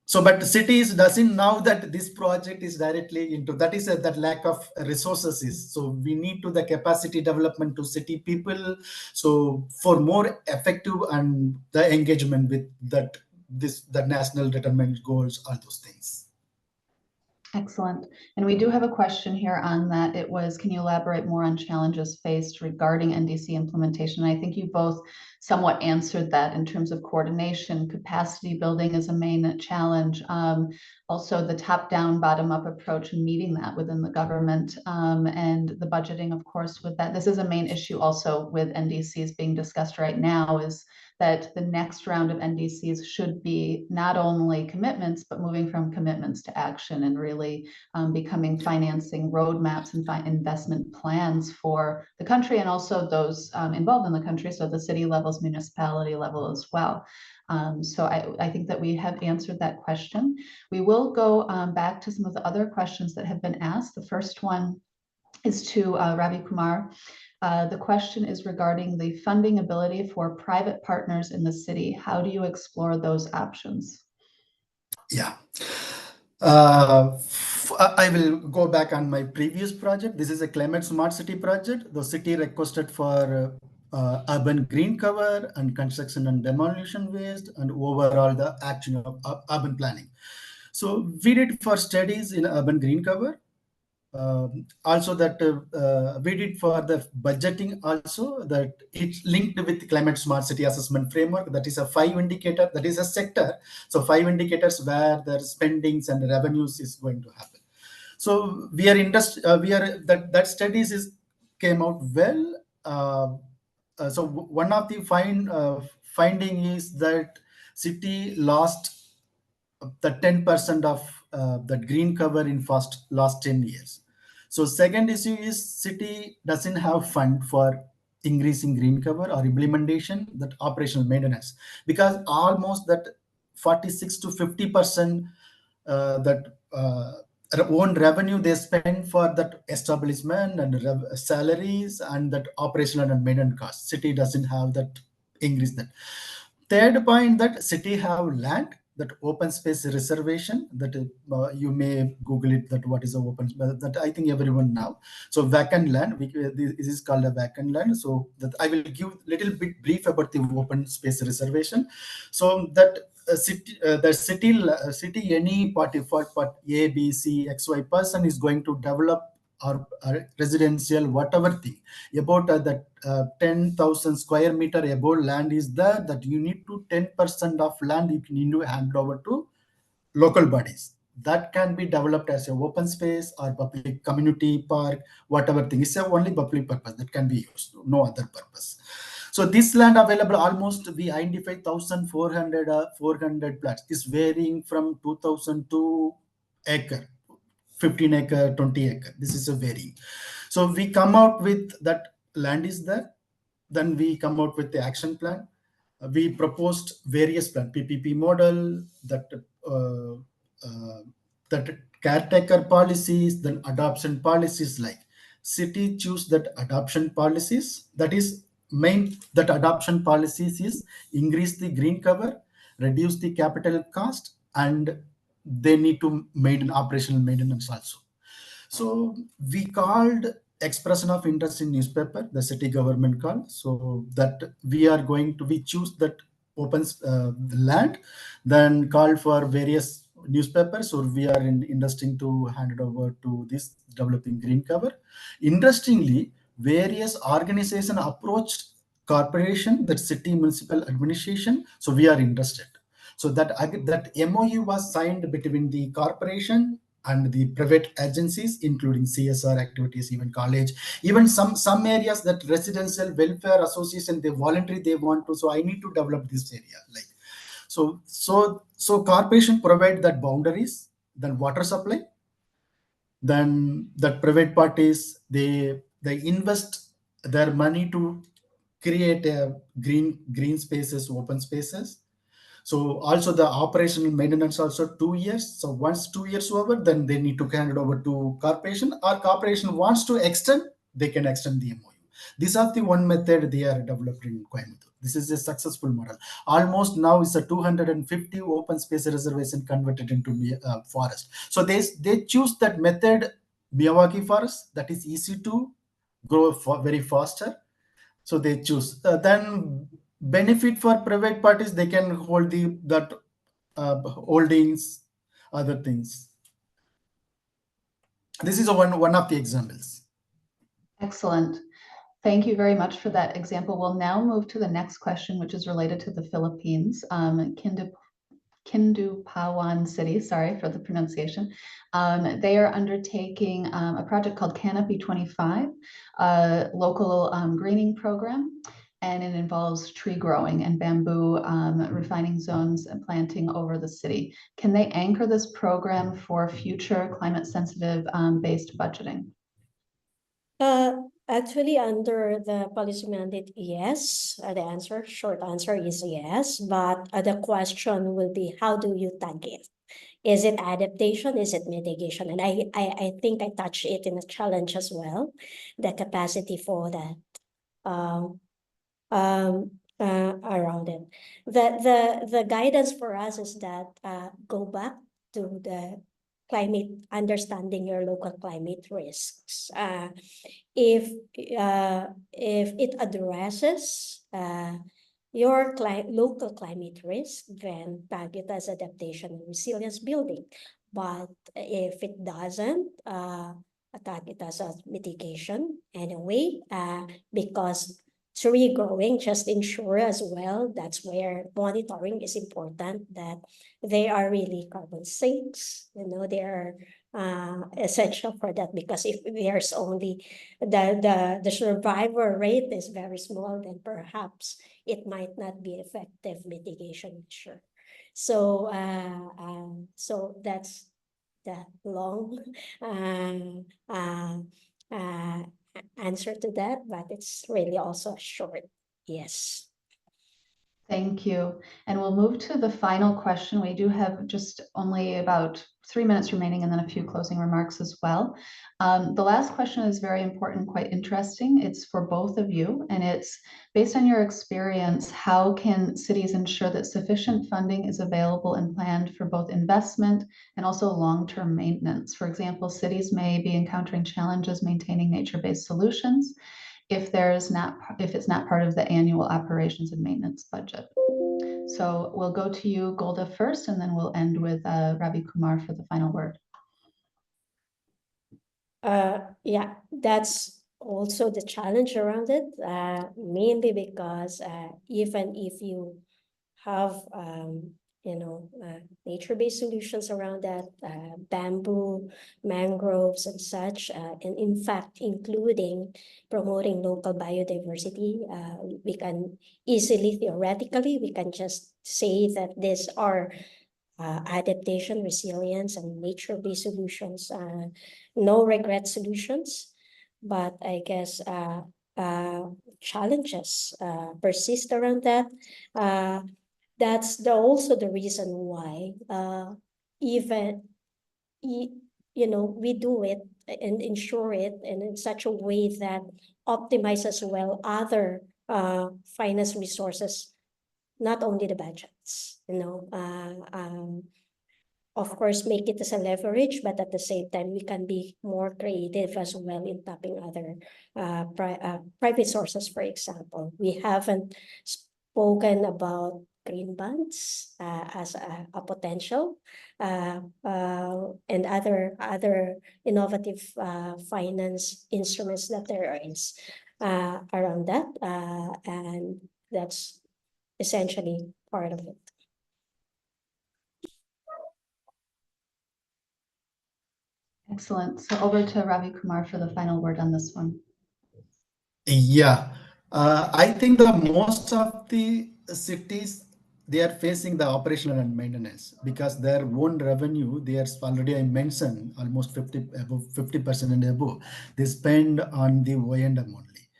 So, but cities doesn't know that this project is directly into that is that lack of resources is. So we need to the capacity development to city people. So for more effective and the engagement with the national determined goals, all those things. Excellent. And we do have a question here on that. It was, can you elaborate more on challenges faced regarding NDC implementation? And I think you both somewhat answered that in terms of coordination. Capacity building is a main challenge. Also the top-down, bottom-up approach and meeting that within the government, and the budgeting, of course, with that. This is a main issue also with NDCs being discussed right now, is that the next round of NDCs should be not only commitments, but moving from commitments to action and really becoming financing roadmaps and investment plans for the country and also those involved in the country, so the city levels, municipality level as well. So I think that we have answered that question. We will go back to some of the other questions that have been asked. The first one is to Ravi Kumar. The question is regarding the funding ability for private partners in the city. How do you explore those options? Yeah. I will go back on my previous project. This is a climate smart city project. The city requested for urban green cover and construction and demolition waste and overall the action of urban planning. So we did for studies in urban green cover. Also that we did for the budgeting also, that it's linked with climate smart city assessment framework. That is a 5 indicator, that is a sector. So 5 indicators where the spendings and revenues is going to happen. So we are that studies came out well. So one of the finding is that city lost the 10% of that green cover in last 10 years. So second issue is city doesn't have fund for increasing green cover or implementation, that operational maintenance, because almost that 46 to 50% that own revenue they spend for that establishment and salaries and that operational and maintenance costs. City doesn't have that increase that. Third point, that city have land, that open space reservation, that you may Google it, that what is a open space, that I think everyone now. So vacant land, this is called a vacant land. So that I will give little bit brief about the open space reservation. So that city, any party for part A, B, C, X, Y person is going to develop or residential, whatever thing about that 10,000 square meter above land is there, that you need to 10% of land you need to hand over to local bodies. That can be developed as a open space or public community park, whatever thing. It's only public purpose that can be used, no other purpose. So this land available, almost we identify 1,400 plots. Is varying from 2,002 acre, 15 acre, 20 acre. This is a varying. So we come out with that land is there. Then we come out with the action plan. We proposed various plan, PPP model, that caretaker policies, then adoption policies. Like city choose that adoption policies. That is main, that adoption policies is increase the green cover, reduce the capital cost, and they need to maintain operational maintenance also. So we called expression of interest in newspaper, the city government called. So that we are going to, we choose that open land, then call for various newspapers. So we are investing to hand it over to this developing green cover. Interestingly, various organizations approached corporation, that city municipal administration. So we are interested. So that MOU was signed between the corporation and the private agencies, including CSR activities, even college, even some areas that residential welfare association, they voluntary, they want to. So I need to develop this area. Like so corporation provide that boundaries, then water supply, then that private parties, they invest their money to create a green spaces, open spaces. So also the operational maintenance also 2 years. So once 2 years over, then they need to hand it over to corporation, or corporation wants to extend, they can extend the MOU. These are the one method they are developing in Coimbatore. This is a successful model. Almost now it's a 250 open space reservation converted into forest. So they choose that method, Miyawaki forest, that is easy to grow very faster. So they choose. Then benefit for private parties, they can hold that holdings, other things. This is one of the examples. Excellent. Thank you very much for that example. We'll now move to the next question, which is related to the Philippines. Kindupawan City, sorry for the pronunciation. They are undertaking a project called Canopy 25, a local greening program, and it involves tree growing and bamboo refining zones and planting over the city. Can they anchor this program for future climate sensitive based budgeting? Actually, under the policy mandate, yes. The short answer is yes. But the question will be, how do you tag it? Is it adaptation? Is it mitigation? And I think I touched it in a challenge as well, the capacity for that around it. The guidance for us is that go back to the climate, understanding your local climate risks. If it addresses your local climate risk, then tag it as adaptation and resilience building. But if it doesn't, tag it as a mitigation anyway, because tree growing just ensure as well, that's where monitoring is important, that they are really carbon sinks, they are essential for that, because if there's only the survivor rate is very small, then perhaps it might not be effective mitigation measure. So so that's the long answer to that, but it's really also short. Yes. Thank you. And we'll move to the final question. We do have just only about 3 minutes remaining and then a few closing remarks as well. The last question is very important, quite interesting. It's for both of you, and it's based on your experience, how can cities ensure that sufficient funding is available and planned for both investment and also long-term maintenance? For example, cities may be encountering challenges maintaining nature-based solutions if it's not part of the annual operations and maintenance budget. So we'll go to you, Golda, first, and then we'll end with Ravi Kumar for the final word. Yeah, that's also the challenge around it, mainly because even if you have nature-based solutions around that, bamboo, mangroves and such, and in fact, including promoting local biodiversity, we can easily, theoretically, we can just say that these are adaptation, resilience, and nature-based solutions, no regret solutions. But I guess challenges persist around that. That's also the reason why even we do it and ensure it and in such a way that optimizes well other finance resources, not only the budgets, of course, make it as a leverage, but at the same time, we can be more creative as well in tapping other private sources, for example. We haven't spoken about green bonds as a potential and other innovative finance instruments that there is around that, and that's essentially part of it. Excellent. So over to Ravi Kumar for the final word on this one. Yeah, I think the most of the cities, they are facing the operational and maintenance because their own revenue, there's already I mentioned almost 50% and above, they spend on the O&M only.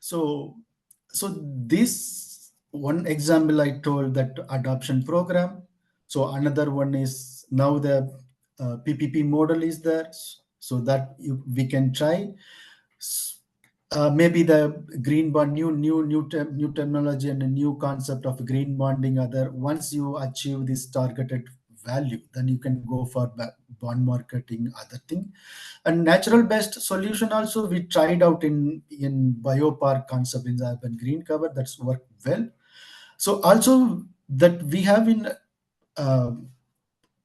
So this one example I told, that adoption program. So another one is now the PPP model is there, so that we can try. Maybe the green bond, new terminology and a new concept of green bonding. Once you achieve this targeted value, then you can go for bond marketing, other thing. And natural based solution also we tried out in biopark concept in the urban green cover, that's worked well. So also that we have in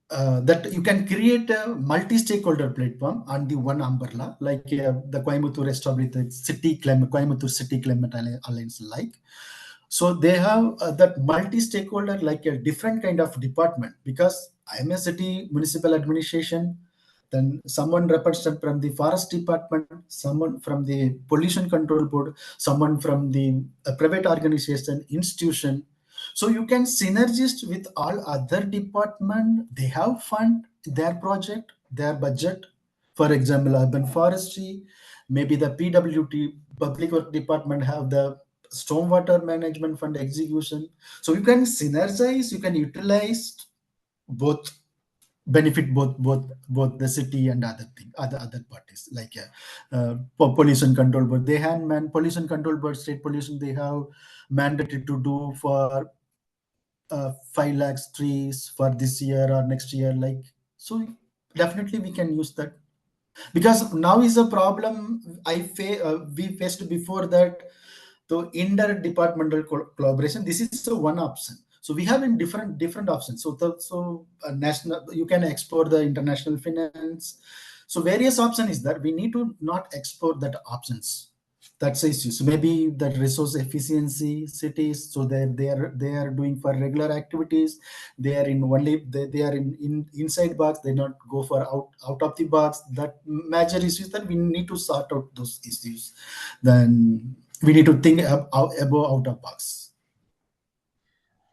that you can create a multi-stakeholder platform on the one umbrella, like the Coimbatore established the Coimbatore City Climate Alliance, like. So they have that multi-stakeholder, like a different kind of department, because I'm a city municipal administration, then someone represent from the forest department, someone from the pollution control board, someone from the private organization, institution. So you can synergist with all other department. They have fund their project, their budget. For example, urban forestry, maybe the PWT, public work department, have the stormwater management fund execution. So you can synergize, you can utilize both, benefit both the city and other parties, like pollution control board. They have pollution control board, state pollution, they have mandated to do for 5 lakhs trees for this year or next year, like. So definitely we can use that, because now is a problem we faced before that. So interdepartmental collaboration, this is one option. So we have in different options. So national, you can explore the international finance. So various option is that we need to not explore that options. That's the issue. So maybe that resource efficiency cities. So they are doing for regular activities. They are in only they are in inside box. They not go for out of the box. That major issues that we need to sort out those issues. Then we need to think above out of box.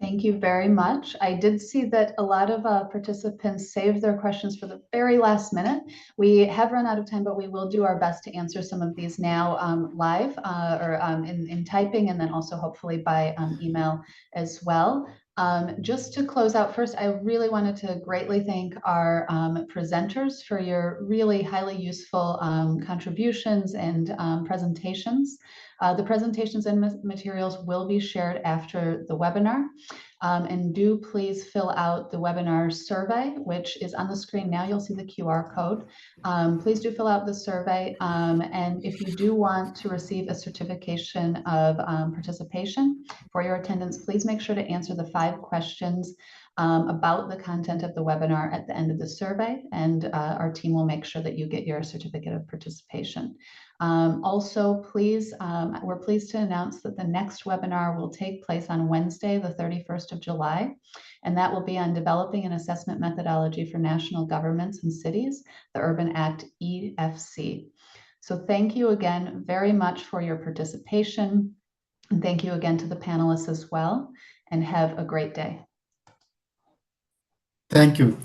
Thank you very much. I did see that a lot of participants saved their questions for the very last minute. We have run out of time, but we will do our best to answer some of these now live or in typing, and then also hopefully by email as well. Just to close out first, I really wanted to greatly thank our presenters for your really highly useful contributions and presentations. The presentations and materials will be shared after the webinar. And do please fill out the webinar survey, which is on the screen now. You'll see the QR code. Please do fill out the survey. And if you do want to receive a certification of participation for your attendance, please make sure to answer the 5 questions about the content of the webinar at the end of the survey, and our team will make sure that you get your certificate of participation. Also, please, we're pleased to announce that the next webinar will take place on Wednesday, the 31st of July, and that will be on developing an assessment methodology for national governments and cities, the Urban Act EFC. So thank you again very much for your participation. And thank you again to the panelists as well, and have a great day. Thank you.